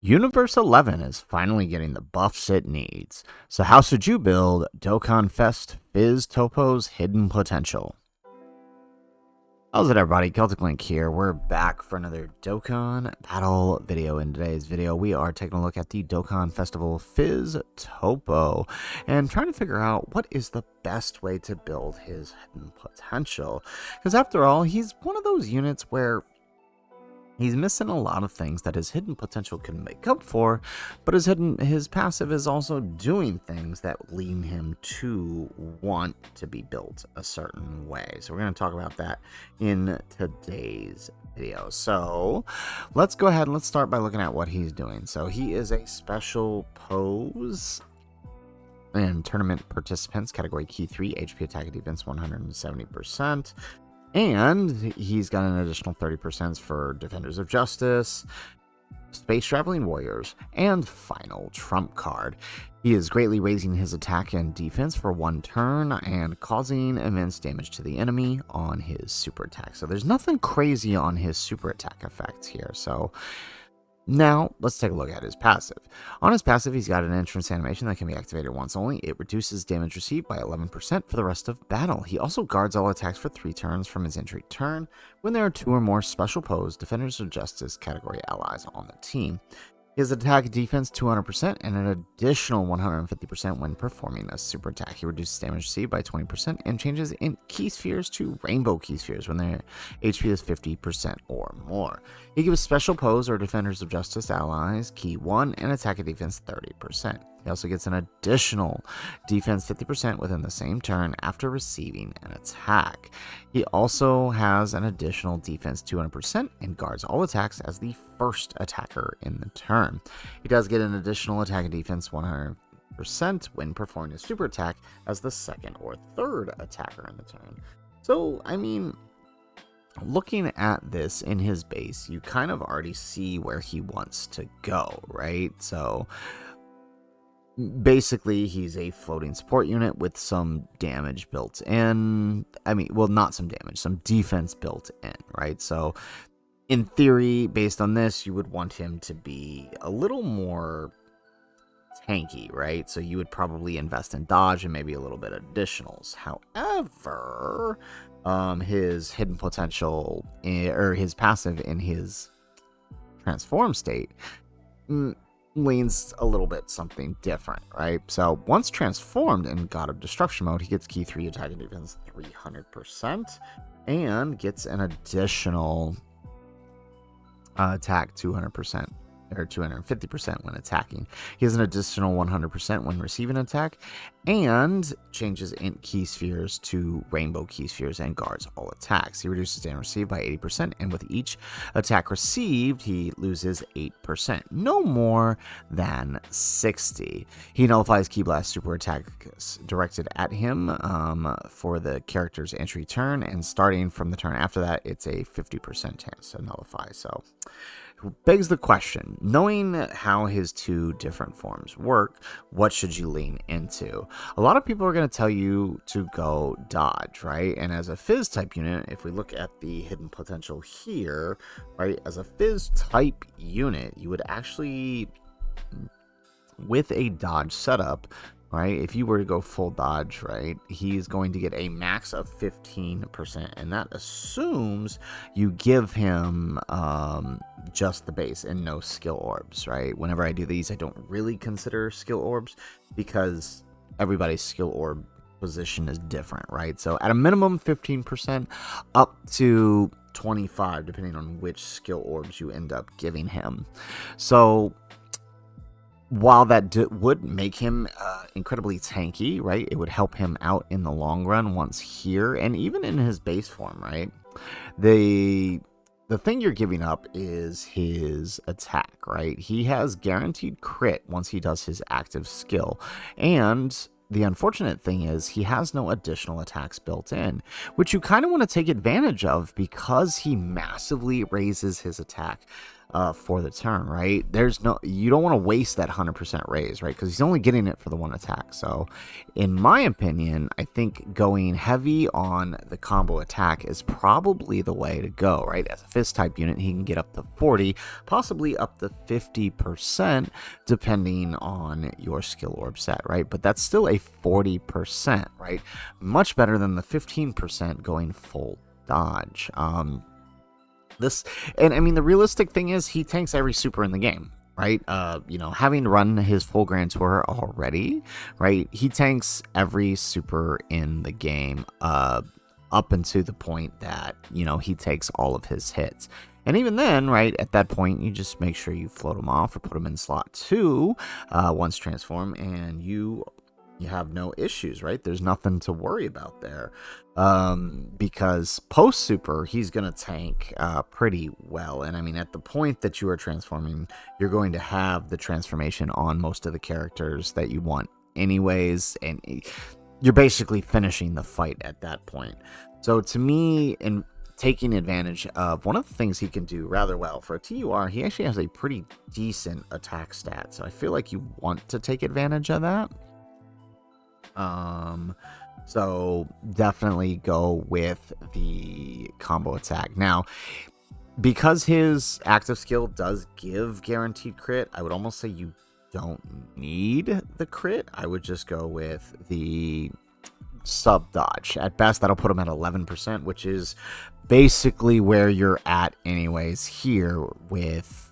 Universe 11 is finally getting the buffs it needs. So how should you build Dokkan Fest Fizz Toppo's hidden potential? How's it, everybody? Celtic Link here. We're back for another Dokkan battle video. In today's video, we are taking a look at the Dokkan Festival Fizz Toppo and trying to figure out what is the best way to build his hidden potential. Because after all, he's one of those units where he's missing a lot of things that his hidden potential can make up for, but his passive is also doing things that lead him to want to be built a certain way. So we're going to talk about that in today's video. So let's go ahead and let's start by looking at what he's doing. So he is a special pose and tournament participants, category key 3, HP attack and defense 170%. And he's got an additional 30% for Defenders of Justice, Space Traveling Warriors, and Final Trump card. He is greatly raising his attack and defense for 1 turn and causing immense damage to the enemy on his super attack. So there's nothing crazy on his super attack effects here. So now, let's take a look at his passive. On his passive, he's got an entrance animation that can be activated once only. It reduces damage received by 11% for the rest of battle. He also guards all attacks for 3 turns from his entry turn when there are 2 or more special pose Defenders of Justice category allies on the team. His attack defense 200% and an additional 150% when performing a super attack. He reduces damage received by 20% and changes in key spheres to rainbow key spheres when their HP is 50% or more. He gives special pose or Defenders of Justice allies key 1 and attack and defense 30%. He also gets an additional defense 50% within the same turn after receiving an attack. He also has an additional defense 200% and guards all attacks as the first attacker in the turn. He does get an additional attack and defense 100% when performing a super attack as the second or third attacker in the turn. So, I mean, looking at this in his base, you kind of already see where he wants to go, right? So basically, he's a floating support unit with some damage built in. I mean, well, not some damage, some defense built in, right? So, in theory, based on this, you would want him to be a little more tanky, right? So, you would probably invest in dodge and maybe a little bit of additionals. However, his hidden potential, or his passive in his transform state, leans a little bit something different, right? So once transformed in God of Destruction mode, he gets key 3 attack and defense 300% and gets an additional attack 200% or 250% when attacking. He has an additional 100% when receiving an attack and changes int key spheres to rainbow key spheres and guards all attacks. He reduces damage received by 80% and with each attack received, he loses 8%, no more than 60. He nullifies Key Blast super attacks directed at him for the character's entry turn, and starting from the turn after that, it's a 50% chance to nullify. So begs the question, knowing how his 2 different forms work, what should you lean into? A lot of people are going to tell you to go dodge, right? And as a Fizz type unit, if we look at the hidden potential here, right, as a Fizz type unit, you would actually, with a dodge setup, right, if you were to go full dodge, right, he's going to get a max of 15%, and that assumes you give him just the base and no skill orbs, right? Whenever I do these, I don't really consider skill orbs because everybody's skill orb position is different, right? So at a minimum 15% up to 25 depending on which skill orbs you end up giving him. So while that would make him incredibly tanky, right, it would help him out in the long run once here and even in his base form, right? The thing you're giving up is his attack, right? He has guaranteed crit once he does his active skill, and the unfortunate thing is he has no additional attacks built in, which you kind of want to take advantage of because he massively raises his attack. for the turn, right? You don't want to waste that 100% raise, right? Because he's only getting it for the one attack. So in my opinion, I think going heavy on the combo attack is probably the way to go, right? As a fist type unit, he can get up to 40, possibly up to 50%, depending on your skill orb set, right? But that's still a 40%, right? Much better than the 15% going full dodge. And I mean, the realistic thing is he tanks every super in the game, right? Having run his full Grand Tour already, right? He tanks every super in the game, up until the point that, he takes all of his hits. And even then, right, at that point, you just make sure you float him off or put him in slot 2 once transform, and you have no issues, right? There's nothing to worry about there, because post super he's gonna tank pretty well. And I mean, at the point that you are transforming, you're going to have the transformation on most of the characters that you want anyways, and you're basically finishing the fight at that point. So to me, in taking advantage of one of the things he can do rather well for a TUR, he actually has a pretty decent attack stat, so I feel like you want to take advantage of that. So definitely go with the combo attack. Now, because his active skill does give guaranteed crit, I would almost say you don't need the crit. I would just go with the sub dodge. At best, that'll put him at 11%, which is basically where you're at anyways here with,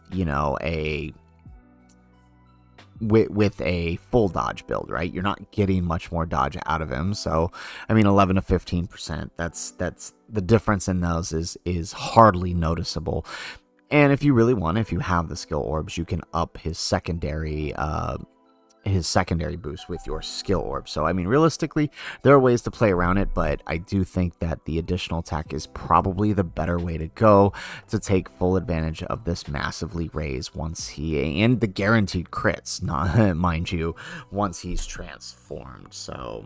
with a full dodge build, right? You're not getting much more dodge out of him. So, I mean, 11 to 15%, that's the difference in those is hardly noticeable. And if you really want, if you have the skill orbs, you can up his secondary boost with your skill orb. So I mean, realistically, there are ways to play around it, but I do think that the additional attack is probably the better way to go to take full advantage of this massively raise and the guaranteed crits, not mind you, once he's transformed. So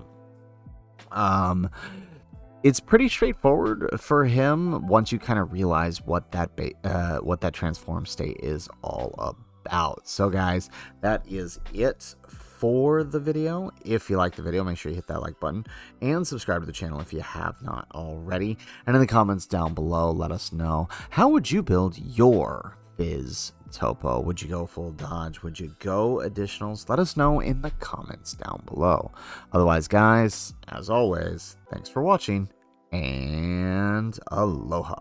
it's pretty straightforward for him once you kind of realize what that transform state is all about. So guys, that is it for the video. If you like the video, make sure you hit that like button and subscribe to the channel if you have not already. And in the comments down below, let us know, how would you build your Fizz Toppo? Would you go full dodge? Would you go additionals? Let us know in the comments down below. Otherwise, guys, as always, thanks for watching, and aloha.